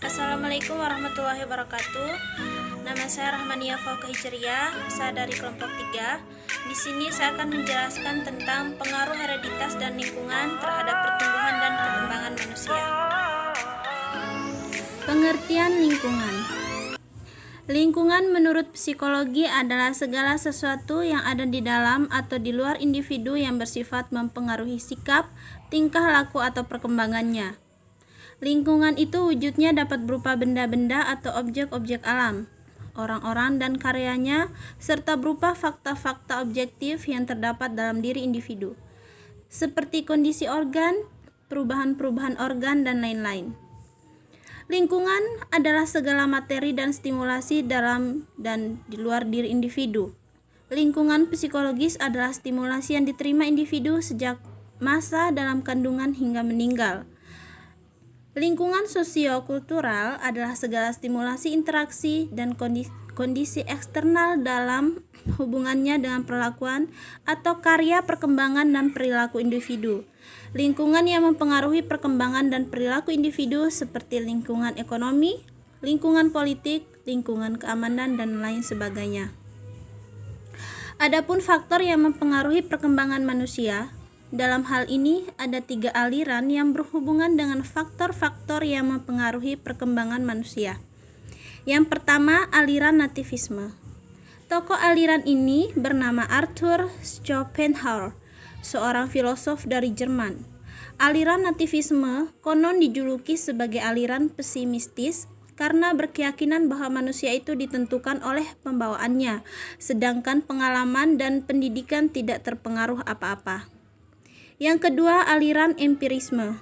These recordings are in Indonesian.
Assalamualaikum warahmatullahi wabarakatuh. Nama saya Rahmania Hijriah, saya dari kelompok 3. Di sini saya akan menjelaskan tentang pengaruh hereditas dan lingkungan terhadap pertumbuhan dan perkembangan manusia. Pengertian lingkungan. Lingkungan menurut psikologi adalah segala sesuatu yang ada di dalam atau di luar individu yang bersifat mempengaruhi sikap, tingkah laku atau perkembangannya. Lingkungan itu wujudnya dapat berupa benda-benda atau objek-objek alam, orang-orang dan karyanya, serta berupa fakta-fakta objektif yang terdapat dalam diri individu, seperti kondisi organ, perubahan-perubahan organ, dan lain-lain. Lingkungan adalah segala materi dan stimulasi dalam dan di luar diri individu. Lingkungan psikologis adalah stimulasi yang diterima individu sejak masa dalam kandungan hingga meninggal. Lingkungan sosiokultural adalah segala stimulasi interaksi dan kondisi eksternal dalam hubungannya dengan perlakuan atau karya perkembangan dan perilaku individu. Lingkungan yang mempengaruhi perkembangan dan perilaku individu seperti lingkungan ekonomi, lingkungan politik, lingkungan keamanan, dan lain sebagainya. Adapun faktor yang mempengaruhi perkembangan manusia, dalam hal ini ada 3 aliran yang berhubungan dengan faktor-faktor yang mempengaruhi perkembangan manusia. Yang pertama, aliran nativisme. Tokoh aliran ini bernama Arthur Schopenhauer, seorang filosof dari Jerman. Aliran nativisme konon dijuluki sebagai aliran pesimistis karena berkeyakinan bahwa manusia itu ditentukan oleh pembawaannya, sedangkan pengalaman dan pendidikan tidak terpengaruh apa-apa. Yang kedua, aliran empirisme.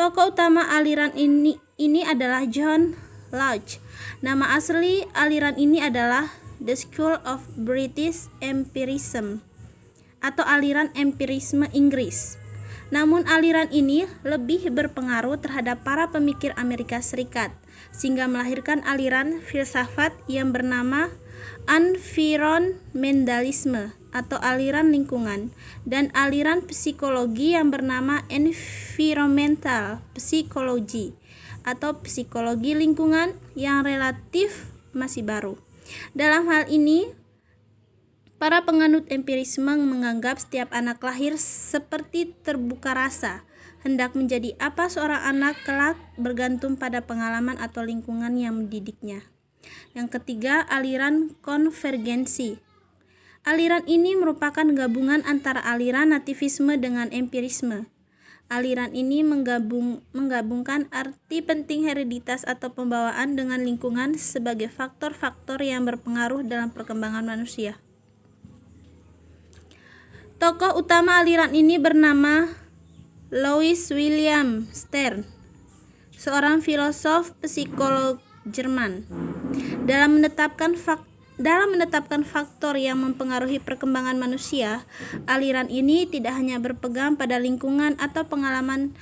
Tokoh utama aliran ini adalah John Locke. Nama asli aliran ini adalah The School of British Empirism atau aliran empirisme Inggris. Namun aliran ini lebih berpengaruh terhadap para pemikir Amerika Serikat, sehingga melahirkan aliran filsafat yang bernama environmentalisme atau aliran lingkungan, dan aliran psikologi yang bernama environmental psychology atau psikologi lingkungan yang relatif masih baru. Dalam hal ini, para penganut empirisme menganggap setiap anak lahir seperti terbuka rasa, hendak menjadi apa seorang anak kelak bergantung pada pengalaman atau lingkungan yang mendidiknya. Yang ketiga, aliran konvergensi. Aliran ini merupakan gabungan antara aliran nativisme dengan empirisme. Aliran ini menggabungkan arti penting hereditas atau pembawaan dengan lingkungan sebagai faktor-faktor yang berpengaruh dalam perkembangan manusia. Tokoh utama aliran ini bernama Louis William Stern, seorang filosof psikolog Jerman. Dalam menetapkan faktor yang mempengaruhi perkembangan manusia, aliran ini tidak hanya berpegang pada lingkungan atau pengalaman.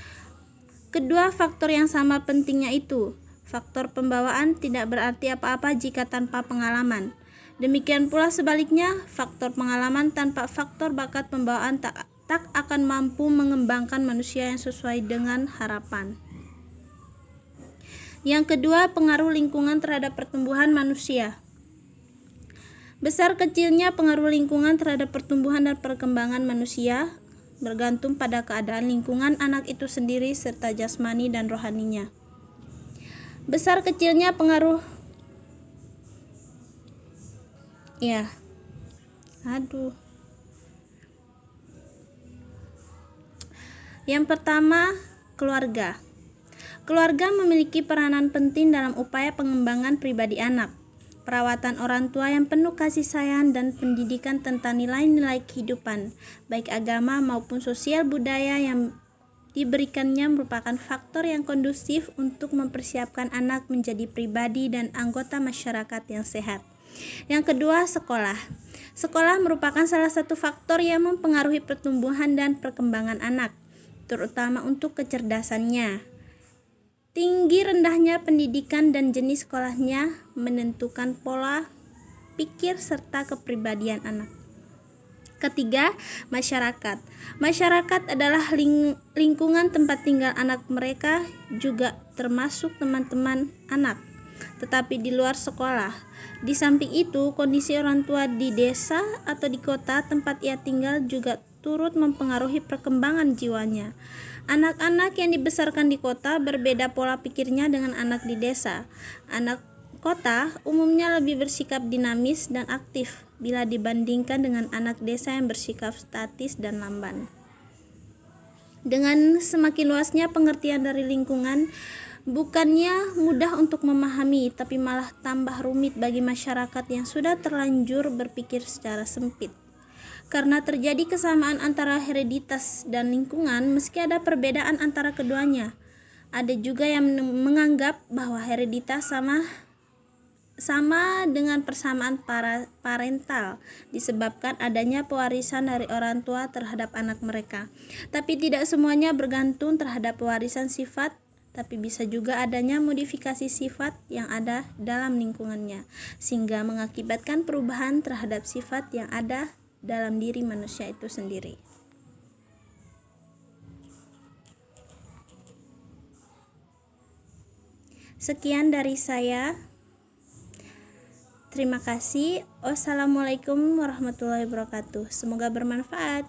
Kedua faktor yang sama pentingnya itu, faktor pembawaan tidak berarti apa-apa jika tanpa pengalaman. Demikian pula sebaliknya, faktor pengalaman tanpa faktor bakat pembawaan tak akan mampu mengembangkan manusia yang sesuai dengan harapan. Yang kedua, pengaruh lingkungan terhadap pertumbuhan manusia. Besar kecilnya pengaruh lingkungan terhadap pertumbuhan dan perkembangan manusia bergantung pada keadaan lingkungan anak itu sendiri serta jasmani dan rohaninya. Besar kecilnya pengaruh Yang pertama, keluarga. Keluarga memiliki peranan penting dalam upaya pengembangan pribadi anak. Perawatan orang tua yang penuh kasih sayang dan pendidikan tentang nilai-nilai kehidupan, baik agama maupun sosial budaya yang diberikannya merupakan faktor yang kondusif untuk mempersiapkan anak menjadi pribadi dan anggota masyarakat yang sehat. Yang kedua, sekolah. Sekolah merupakan salah satu faktor yang mempengaruhi pertumbuhan dan perkembangan anak, terutama untuk kecerdasannya. Tinggi rendahnya pendidikan dan jenis sekolahnya menentukan pola pikir serta kepribadian anak. Ketiga, masyarakat. Masyarakat adalah lingkungan tempat tinggal anak mereka, juga termasuk teman-teman anak, tetapi di luar sekolah. Di samping itu, kondisi orang tua di desa atau di kota tempat ia tinggal juga turut mempengaruhi perkembangan jiwanya. Anak-anak yang dibesarkan di kota berbeda pola pikirnya dengan anak di desa. Anak kota umumnya lebih bersikap dinamis dan aktif bila dibandingkan dengan anak desa yang bersikap statis dan lamban. Dengan semakin luasnya pengertian dari lingkungan, bukannya mudah untuk memahami, tapi malah tambah rumit bagi masyarakat yang sudah terlanjur berpikir secara sempit. Karena terjadi kesamaan antara hereditas dan lingkungan, meski ada perbedaan antara keduanya. Ada juga yang menganggap bahwa hereditas sama dengan persamaan parental, disebabkan adanya pewarisan dari orang tua terhadap anak mereka. Tapi tidak semuanya bergantung terhadap pewarisan sifat, tapi bisa juga adanya modifikasi sifat yang ada dalam lingkungannya, sehingga mengakibatkan perubahan terhadap sifat yang ada dalam diri manusia itu sendiri. Sekian dari saya. Terima kasih. Wassalamualaikum warahmatullahi wabarakatuh. Semoga bermanfaat.